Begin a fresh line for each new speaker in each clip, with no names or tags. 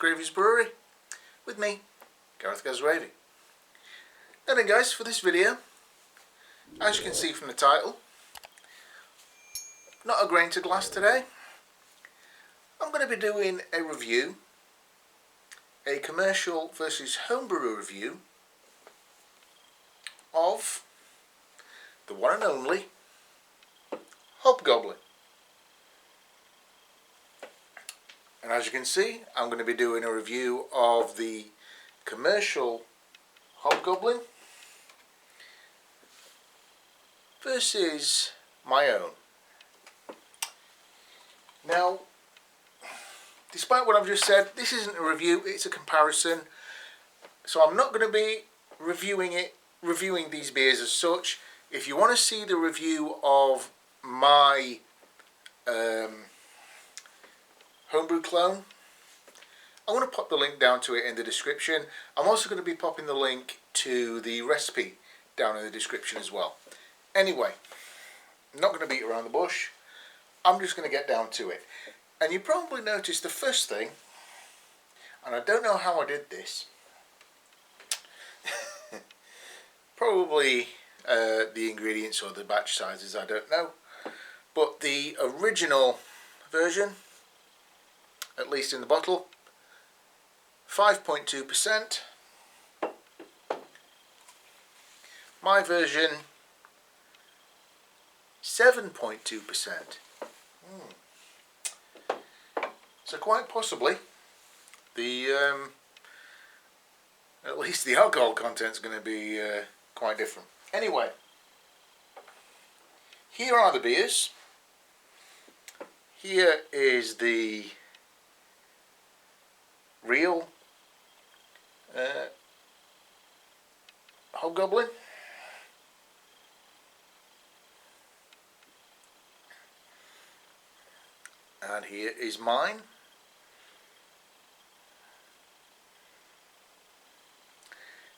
Gravey's Brewery with me, Gravey. And then guys, for this video, as you can see from the title, not a grain to glass today. I'm going to be doing a review, a commercial versus homebrew review of the one and only Hobgoblin. And as you can see, I'm going to be doing a review of the commercial Hobgoblin versus my own. Now, despite what I've just said, this isn't a review, it's a comparison. So I'm not going to be reviewing these beers as such. If you want to see the review of my Homebrew clone, I'm going to pop the link down to it in the description. I'm also going to be popping the link to the recipe down in the description as well. Anyway, I'm not going to beat around the bush. I'm just going to get down to it. And you probably noticed the first thing, and I don't know how I did this. Probably the ingredients or the batch sizes, I don't know. But the original version, at least in the bottle, 5.2%. My version, 7.2%. So quite possibly, the at least the alcohol content is going to be quite different. Anyway, here are the beers. Here is the real Hobgoblin. And here is mine.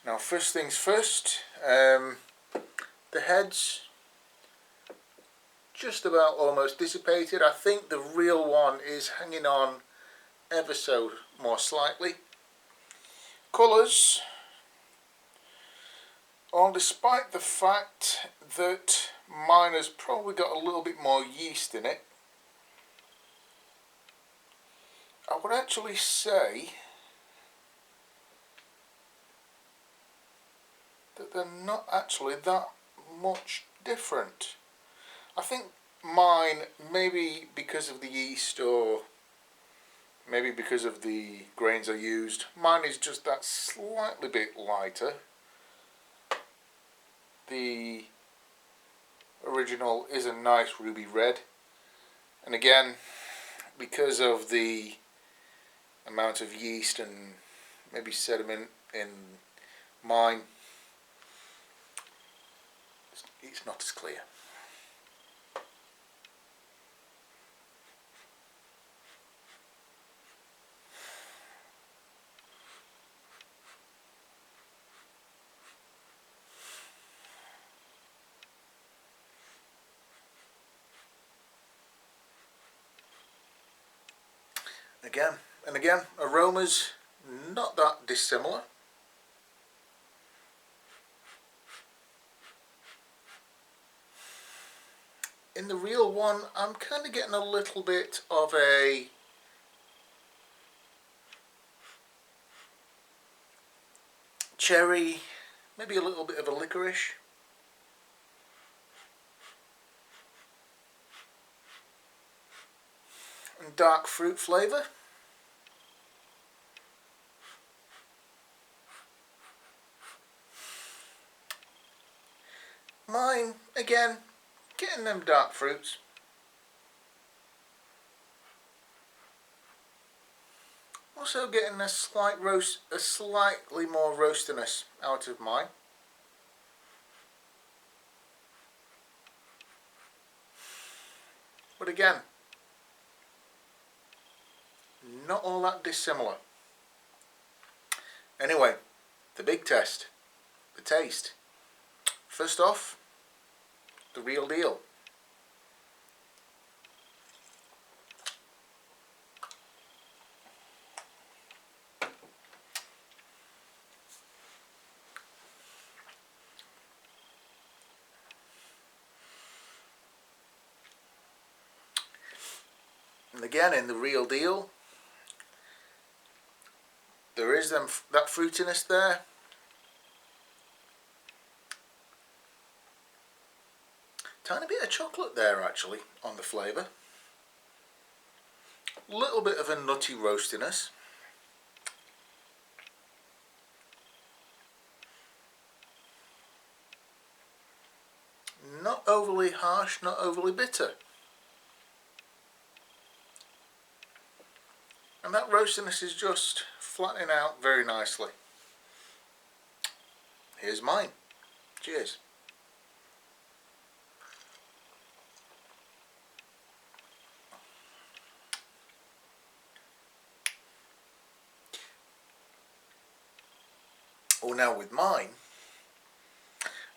Now, first things first, the heads just about almost dissipated. I think the real one is hanging on ever so more slightly. Colours, well, despite the fact that mine has probably got a little bit more yeast in it, I would actually say that they're not actually that much different. I think mine, maybe because of the yeast or maybe because of the grains I used, mine is just that slightly bit lighter. The original is a nice ruby red, and again, because of the amount of yeast and maybe sediment in mine, it's not as clear. Again, aromas not that dissimilar. In the real one, I'm kind of getting a little bit of a cherry, maybe a little bit of a licorice. And dark fruit flavour. Mine, again, getting them dark fruits. Also getting a slightly more roastiness out of mine. But again, not all that dissimilar. Anyway, the big test, the taste. First off, the real deal. again, in the real deal, there is that fruitiness there. Tiny bit of chocolate there actually on the flavour. Little bit of a nutty roastiness. Not overly harsh, not overly bitter. And that roastiness is just flattening out very nicely. Here's mine. Cheers. Oh, now with mine,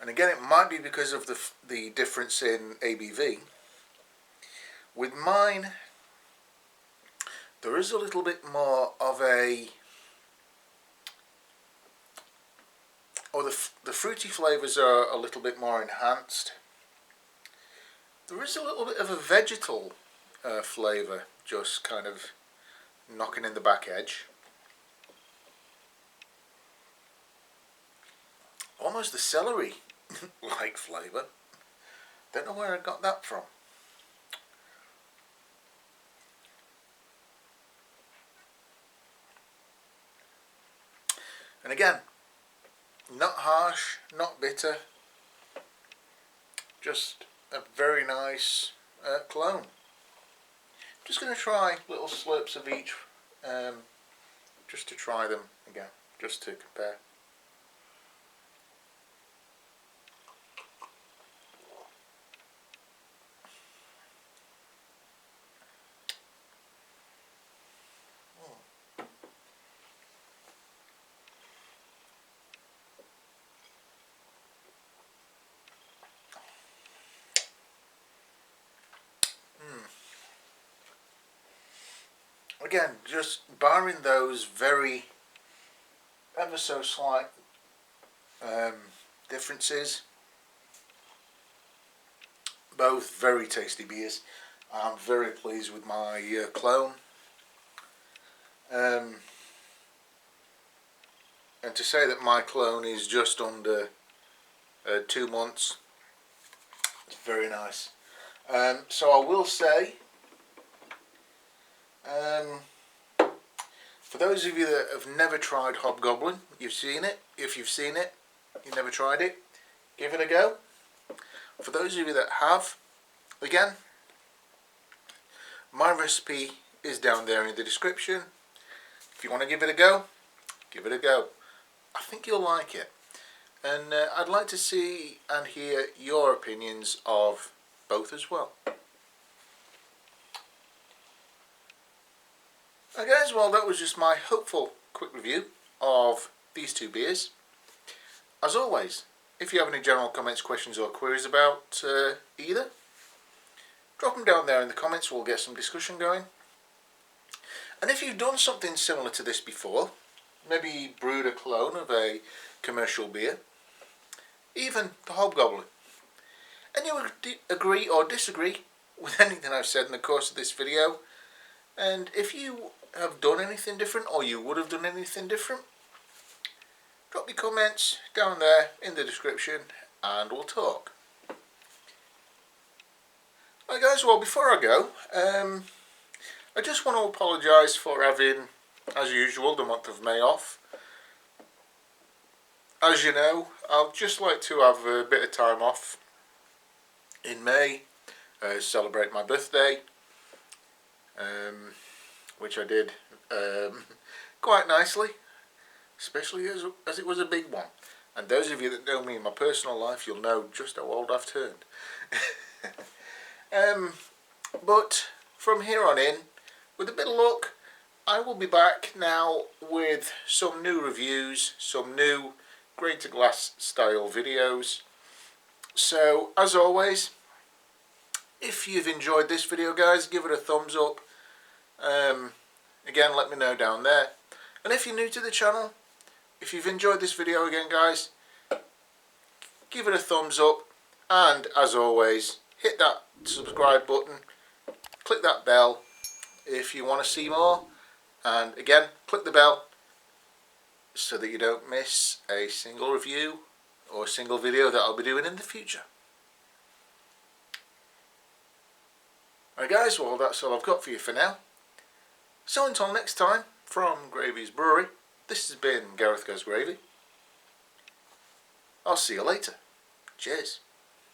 and again it might be because of the difference in ABV, with mine there is a little bit more of a, or the fruity flavours are a little bit more enhanced. There is a little bit of a vegetal flavour just kind of knocking in the back edge. Almost a celery like flavour. Don't know where I got that from. And again, not harsh, not bitter, just a very nice clone. I'm just going to try little slurps of each, just to try them again, just to compare. Again, just barring those very ever so slight differences, both very tasty beers. I'm very pleased with my clone. And to say that my clone is just under 2 months, it's very nice. So I will say, for those of you that have never tried Hobgoblin, you've seen it. If you've seen it, you've never tried it, give it a go. For those of you that have, again, my recipe is down there in the description. If you want to give it a go, give it a go. I think you'll like it. And I'd like to see and hear your opinions of both as well. Okay guys, well that was just my hopeful quick review of these two beers. As always, if you have any general comments, questions or queries about either, drop them down there in the comments, we'll get some discussion going. And if you've done something similar to this before, maybe brewed a clone of a commercial beer, even the Hobgoblin, and you would agree or disagree with anything I've said in the course of this video, and if you have done anything different or you would have done anything different, drop your comments down there in the description and we'll talk. Right guys, well before I go, I just want to apologise for having, as usual, the month of May off. As you know, I'd just like to have a bit of time off in May, celebrate my birthday, which I did quite nicely, especially as it was a big one. And those of you that know me in my personal life, you'll know just how old I've turned. But from here on in, with a bit of luck, I will be back now with some new reviews, some new grain to glass style videos. So as always, if you've enjoyed this video guys, give it a thumbs up. Again, let me know down there. And if you're new to the channel, if you've enjoyed this video again guys, give it a thumbs up, and as always, hit that subscribe button, click that bell. if you want to see more. And again, click the bell so that you don't miss a single review or a single video that I'll be doing in the future. Alright guys, well that's all I've got for you for now. So until next time, from Gravey's Brewery, this has been Gareth Goes Gravey. I'll see you later. Cheers.